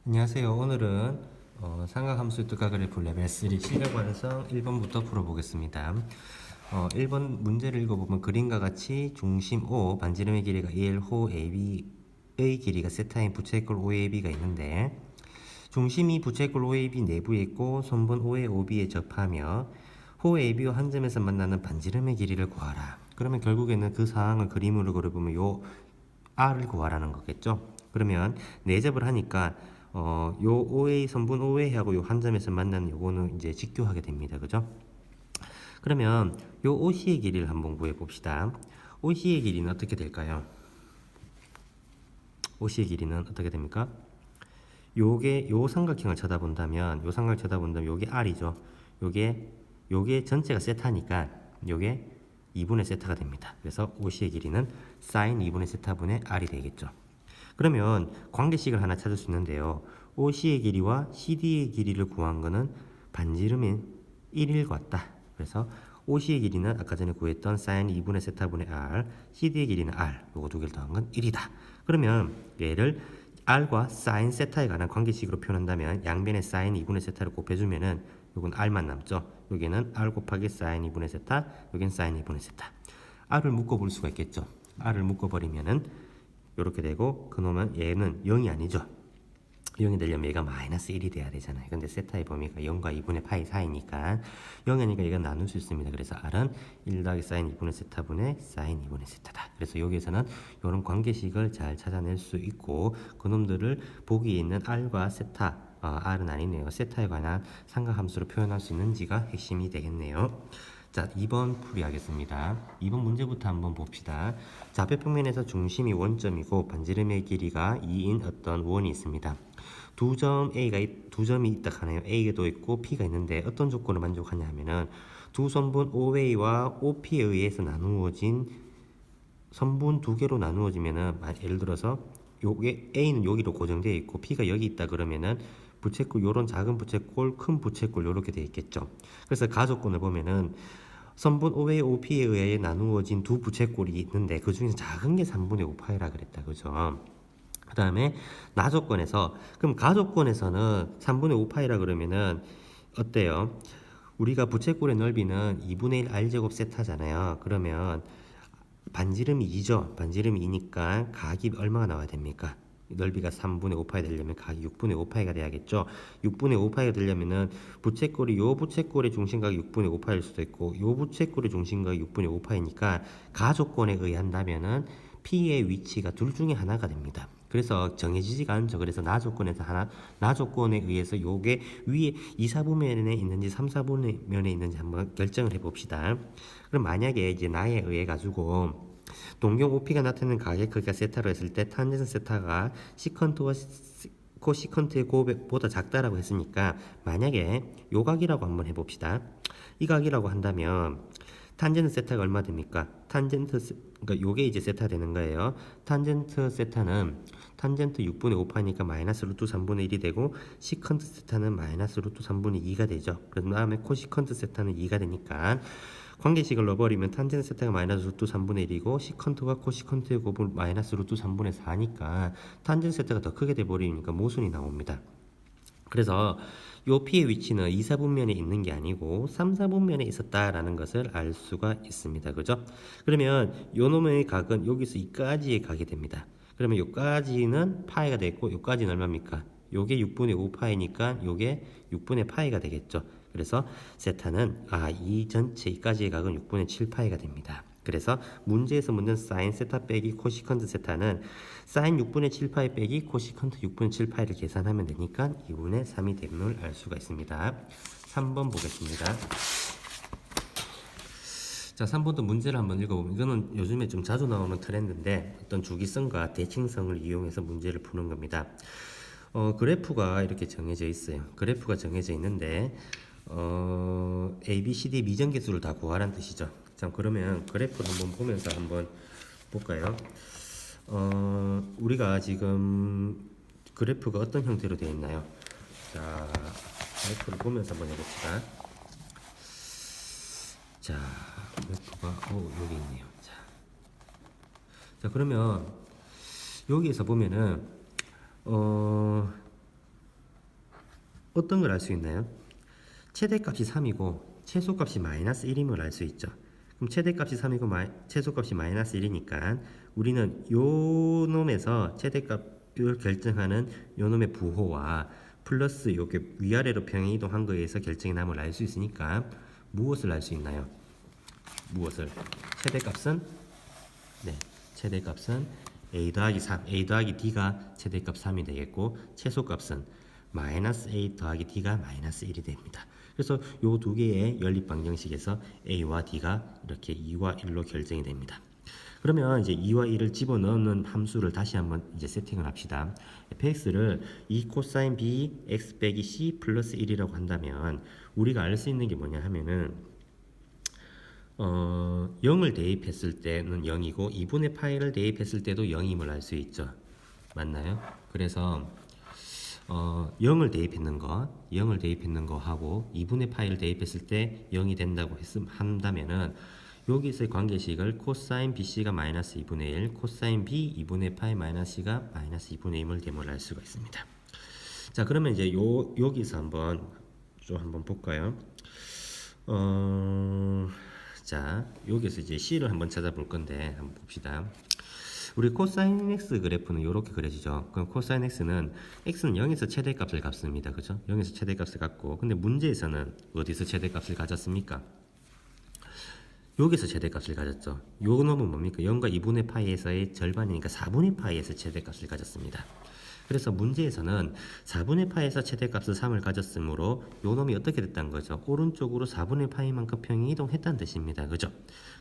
안녕하세요. 오늘은 삼각함수 특화 그래프 레벨 3 실력 완성 1번부터 풀어보겠습니다. 1번 문제를 읽어보면 그림과 같이 중심 O, 반지름의 길이가 1, 호 AB의 길이가 세타인 부채꼴 OAB가 있는데 중심이 부채꼴 OAB 내부에 있고 손분 OA, OB에 접하며 호 AB와 한 점에서 만나는 반지름의 길이를 구하라. 그러면 결국에는 그 상황을 그림으로 그려보면 요 R을 구하라는 거겠죠. 그러면 내접을 하니까 요 OA 선분 OA하고 요 한 점에서 만나는 요거는 이제 직교하게 됩니다. 그죠? 그러면 요 OC의 길이를 한번 구해 봅시다. OC의 길이는 어떻게 될까요? OC의 길이는 어떻게 됩니까? 요게 요 삼각형을 쳐다본다면 요게 R이죠. 요게 전체가 세타니까 요게 2분의 세타가 됩니다. 그래서 OC의 길이는 sin 2분의 세타분의 R이 되겠죠. 그러면 관계식을 하나 찾을 수 있는데요. OC의 길이와 CD의 길이를 구한 거는 반지름인 1일 같다. 그래서 OC의 길이는 아까 전에 구했던 sin 2분의 세타분의 R, CD의 길이는 R, 요거 두 개를 더한 건 1이다. 그러면 얘를 R과 sin 세타에 관한 관계식으로 표현한다면 양변에 sin 2분의 세타를 곱해주면은 요건 R만 남죠. 여기는 R 곱하기 sin 2분의 세타, 여긴 sin 2분의 세타. R을 묶어볼 수가 있겠죠. R을 묶어버리면은 이렇게 되고 그놈은 얘는 0이 아니죠. 0이 되려면 얘가 마이너스 1이 돼야 되잖아요. 근데 세타의 범위가 0과 2분의 파이 사이니까 0이 아니니까 얘가 나눌 수 있습니다. 그래서 R은 1 더하기 사인 2분의 세타분의 사인 2분의 세타다. 그래서 여기에서는 이런 관계식을 잘 찾아낼 수 있고 그놈들을 보기에 있는 R과 세타 R은 아니네요. 세타에 관한 삼각함수로 표현할 수 있는지가 핵심이 되겠네요. 자, 2번 풀이하겠습니다. 2번 문제부터 한번 봅시다. 좌표평면에서 중심이 원점이고 반지름의 길이가 2인 어떤 원이 있습니다. 두 점이 있다 하네요. A도 있고 P가 있는데 어떤 조건을 만족하냐 하면은 두 선분 OA와 OP에 의해서 나누어진 선분 두 개로 나누어지면은 예를 들어서 요게 A는 여기로 고정되어 있고 P가 여기 있다 그러면은 부채꼴 요런 작은 부채꼴 큰 부채꼴 요렇게 되어 있겠죠. 그래서 가조건을 보면은 선분 OA, OP에 의해 나누어진 두 부채꼴이 있는데 그 중에서 작은 게 3분의 5파이라 그랬다. 그죠? 그 다음에 나조건에서 그럼 가조건에서는 3분의 5파이라 그러면은 어때요? 우리가 부채꼴의 넓이는 2분의 1 R제곱 세타잖아요. 그러면 반지름이 2죠. 반지름이 2니까 각이 얼마가 나와야 됩니까? 넓이가 3분의 5파이 되려면 각이 6분의 5파이가 돼야겠죠. 6분의 5파이가 되려면은 부채꼴이 요 부채꼴의 중심각이 6분의 5파일 수도 있고 요 부채꼴의 중심각이 6분의 5파이니까 가조건에 의한다면은 P의 위치가 둘 중에 하나가 됩니다. 그래서 정해지지가 않죠. 그래서 나조건에 의해서 요게 위에 2, 4분면에 있는지 3, 4분면에 있는지 한번 결정을 해봅시다. 그럼 만약에 이제 나에 의해 가지고 동경 OP가 나타내는 각의 크기가 세타로 했을 때 탄젠트 세타가 시컨트와 코시컨트의 곱보다 작다라고 했으니까 만약에 요 각이라고 한번 해봅시다. 이 각이라고 한다면 탄젠트 세타가 얼마 됩니까? 그러니까 요게 이제 세타 되는 거예요. 탄젠트 세타는 탄젠트 6분의 5파니까 마이너스 루트 3분의 1이 되고 시컨트 세타는 마이너스 루트 3분의 2가 되죠. 그 다음에 코시컨트 세타는 2가 되니까 관계식을 넣어버리면 탄젠트 세타가 마이너스 루트 3분의 1이고 시컨트와 코시컨트의 곱은 마이너스 루트 3분의 4니까 탄젠트 세타가 더 크게 돼버리니까 모순이 나옵니다. 그래서 요 P의 위치는 2, 4분면에 있는 게 아니고 3, 4분면에 있었다라는 것을 알 수가 있습니다. 그죠? 그러면 요 놈의 각은 여기서 이까지의 각이 됩니다. 그러면 요까지는 파이가 됐고 요까지는 얼마입니까? 요게 6분의 5파이니까 요게 6분의 파이가 되겠죠. 그래서 세타는 이 전체 이까지의 각은 6분의 7파이가 됩니다. 그래서 문제에서 묻는 사인 세타 빼기 코시컨트 세타는 사인 6분의 7파이 빼기 코시컨트 6분의 7파이를 계산하면 되니까 2분의 3이 됨을 알 수가 있습니다. 3번 보겠습니다. 자, 3번도 문제를 한번 읽어보면 이거는 요즘에 좀 자주 나오는 트렌드인데 어떤 주기성과 대칭성을 이용해서 문제를 푸는 겁니다. 그래프가 이렇게 정해져 있어요. 그래프가 정해져 있는데 A, B, C, D 미정계수를 다 구하라는 뜻이죠. 자, 그러면 그래프를 한번 보면서 한번 볼까요? 우리가 지금 그래프가 어떤 형태로 되어 있나요? 자, 그래프를 보면서 한번 해봅시다. 자, 그래프가 여기 있네요. 자, 그러면 여기에서 보면은 어떤 걸 알 수 있나요? 최대값이 3이고 최소값이 마이너스 1임을 알 수 있죠. 그럼 최대값이 3이고 최소값이 마이너스 1이니까 우리는 요 놈에서 최대값을 결정하는 요 놈의 부호와 플러스 요게 위아래로 평행 이동한 거에 의해서 결정의 남을 알 수 있으니까 무엇을 알 수 있나요? 무엇을? 최대값은 네, 최대값은 a 더하기 3, a 더하기 d가 최대값 3이 되겠고 최소값은 마이너스 a 더하기 d가 마이너스 1이 됩니다. 그래서 요 두 개의 연립 방정식에서 a와 d가 이렇게 2와 1로 결정이 됩니다. 그러면 이제 2와 1을 집어넣는 함수를 다시 한번 이제 세팅을 합시다. fx를 2 코사인 b x 빼기 c 플러스 1이라고 한다면 우리가 알 수 있는 게 뭐냐 하면은 0을 대입했을 때는 0이고 2분의 파이를 대입했을 때도 0임을 알 수 있죠. 맞나요? 그래서 0을 대입했는 거 하고 2분의 파이를 대입했을 때 0이 된다고 한다면은 여기서의 관계식을 코사인 bc가 마이너스 2분의 1, 코사인 b 2분의 파이 마이너스 c가 마이너스 2분의 1을 대모를 알 수가 있습니다. 자, 그러면 이제 여기서 한번 볼까요? 자, 여기서 이제 c를 한번 찾아볼 건데 한번 봅시다. 우리 코사인 x 그래프는 이렇게 그려지죠. 그럼 코사인 x는 0에서 최대값을 갖습니다. 그죠? 0에서 최대값을 갖고, 근데 문제에서는 어디서 최대값을 가졌습니까? 여기서 최대값을 가졌죠. 요 놈은 뭡니까? 0과 2분의 파이에서의 절반이니까 4분의 파이에서 최대값을 가졌습니다. 그래서 문제에서는 4분의 파이에서 최대값을 3을 가졌으므로 요 놈이 어떻게 됐다는 거죠? 오른쪽으로 4분의 파이만큼 평행 이동했다는 뜻입니다. 그죠?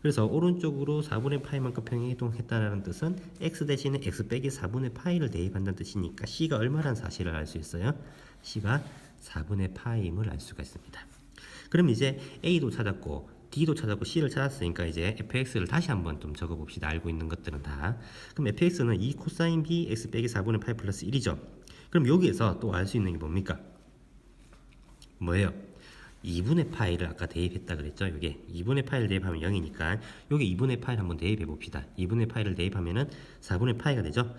그래서 오른쪽으로 4분의 파이만큼 평행 이동했다는 뜻은 x 대신에 x 빼기 4분의 파이를 대입한다는 뜻이니까 c가 얼마라는 사실을 알 수 있어요? c가 4분의 파이임을 알 수가 있습니다. 그럼 이제 a도 찾았고 d도 찾았고 c를 찾았으니까 이제 fx를 다시 한번 좀 적어봅시다. 알고 있는 것들은 다. 그럼 fx는 2 코사인 b x 빼기 4분의 파이 플러스 1이죠. 그럼 여기에서 또 알 수 있는 게 뭡니까? 뭐예요? 2분의 파이를 아까 대입했다 그랬죠. 이게 2분의 파이를 대입하면 0이니까 여기 2분의 파이를 한번 대입해 봅시다. 2분의 파이를 대입하면은 4분의 파이가 되죠.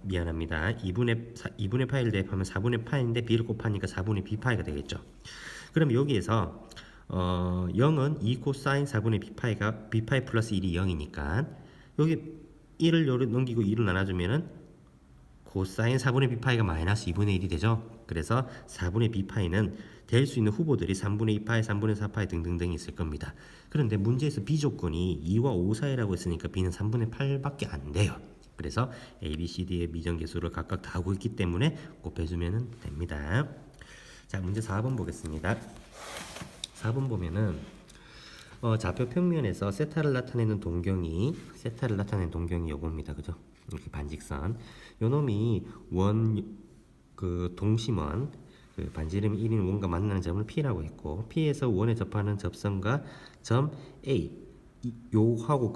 미안합니다. 2분의 파이를 대입하면 4분의 파이인데 b를 곱하니까 4분의 b 파이가 되겠죠. 그럼 여기에서 0은 2 코사인 4분의 b 파이 플러스 1이 0이니까 여기 1을 요로 넘기고 2를 나눠주면은 코사인 4분의 b 파이가 마이너스 2분의 1이 되죠. 그래서 4분의 b 파이는 될 수 있는 후보들이 3분의 2 파이, 3분의 4 파이 등등등 있을 겁니다. 그런데 문제에서 b 조건이 2와 5 사이라고 했으니까 b는 3분의 8밖에 안 돼요. 그래서 a, b, c, d의 미정계수를 각각 다 하고 있기 때문에 곱해주면 됩니다. 자, 문제 4번 보겠습니다. 4번 보면은 좌표 평면에서 세타를 나타내는 동경이 요겁니다. 그죠? 이렇게 반직선. 요 놈이 동심원 반지름 1인 원과 만나는 점을 P라고 했고 P에서 원에 접하는 접선과 점 A 요하고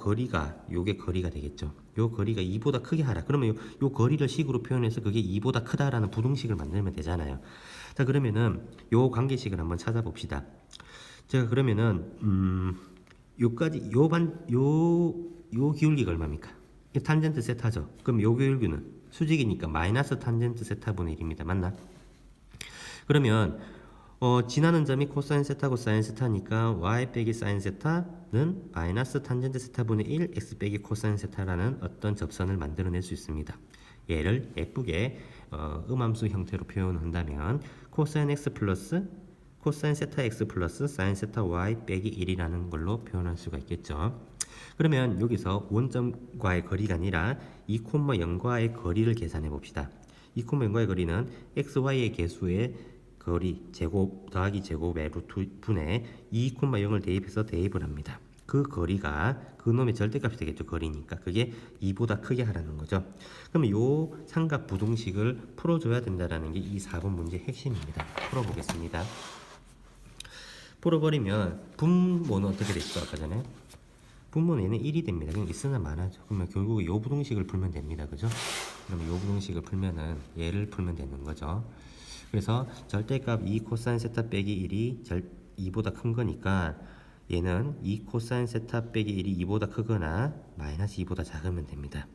요게 거리가 되겠죠. 요 거리가 2보다 크게 하라. 그러면 요 거리를 식으로 표현해서 그게 2보다 크다라는 부등식을 만들면 되잖아요. 자, 그러면은 요 관계식을 한번 찾아봅시다. 제가 그러면은 요까지 요 기울기가 얼마입니까? 탄젠트 세타죠. 그럼 요 기울기는 수직이니까 마이너스 탄젠트 세타분의 1입니다. 맞나? 그러면 지나는 점이 코사인 세타고 사인 세타니까 y 빼기 사인 세타는 마이너스 탄젠트 세타분의 1 x 빼기 코사인 세타라는 어떤 접선을 만들어낼 수 있습니다. 얘를 예쁘게 음함수 형태로 표현한다면 코사인 x 플러스 코사인 세타 x 플러스 사인 세타 y 빼기 1이라는 걸로 표현할 수가 있겠죠. 그러면 여기서 원점과의 거리가 아니라 2,0과의 거리를 계산해 봅시다. 2,0과의 거리는 xy의 개수의 거리 제곱 더하기 제곱의 루트 분의 2,0을 대입해서 대입을 합니다. 그 거리가 그놈의 절대값이 되겠죠. 거리니까 그게 2보다 크게 하라는 거죠. 그러면 요 삼각 부등식을 풀어줘야 된다는 게 이 4번 문제의 핵심입니다. 풀어보겠습니다. 풀어버리면 분모는 어떻게 됐죠? 아까 전에 분모는 얘는 1이 됩니다. 그냥 있으나 마나죠. 그러면 결국 요 부등식을 풀면 됩니다. 그죠? 그러면 요 부등식을 풀면은 얘를 풀면 되는 거죠. 그래서 절대값 2 코사인 세타 빼기 1이 2보다 큰 거니까 얘는 2 코사인 세타 빼기 1이 2보다 크거나 마이너스 2보다 작으면 됩니다.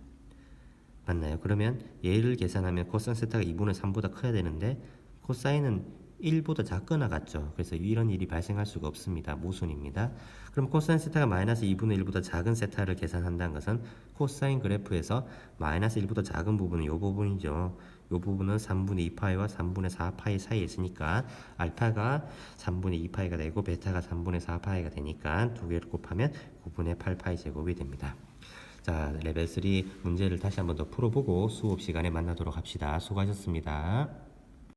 맞나요? 그러면 얘를 계산하면 코사인 세타가 2분의 3보다 커야 되는데 코사인은 1보다 작거나 같죠. 그래서 이런 일이 발생할 수가 없습니다. 모순입니다. 그럼 코사인 세타가 마이너스 2분의 1보다 작은 세타를 계산한다는 것은 코사인 그래프에서 마이너스 1보다 작은 부분은 이 부분이죠. 이 부분은 3분의 2파이와 3분의 4파이 사이에 있으니까 알파가 3분의 2파이가 되고 베타가 3분의 4파이가 되니까 두 개를 곱하면 9분의 8파이 제곱이 됩니다. 자, 레벨 3 문제를 다시 한번 더 풀어보고 수업 시간에 만나도록 합시다. 수고하셨습니다.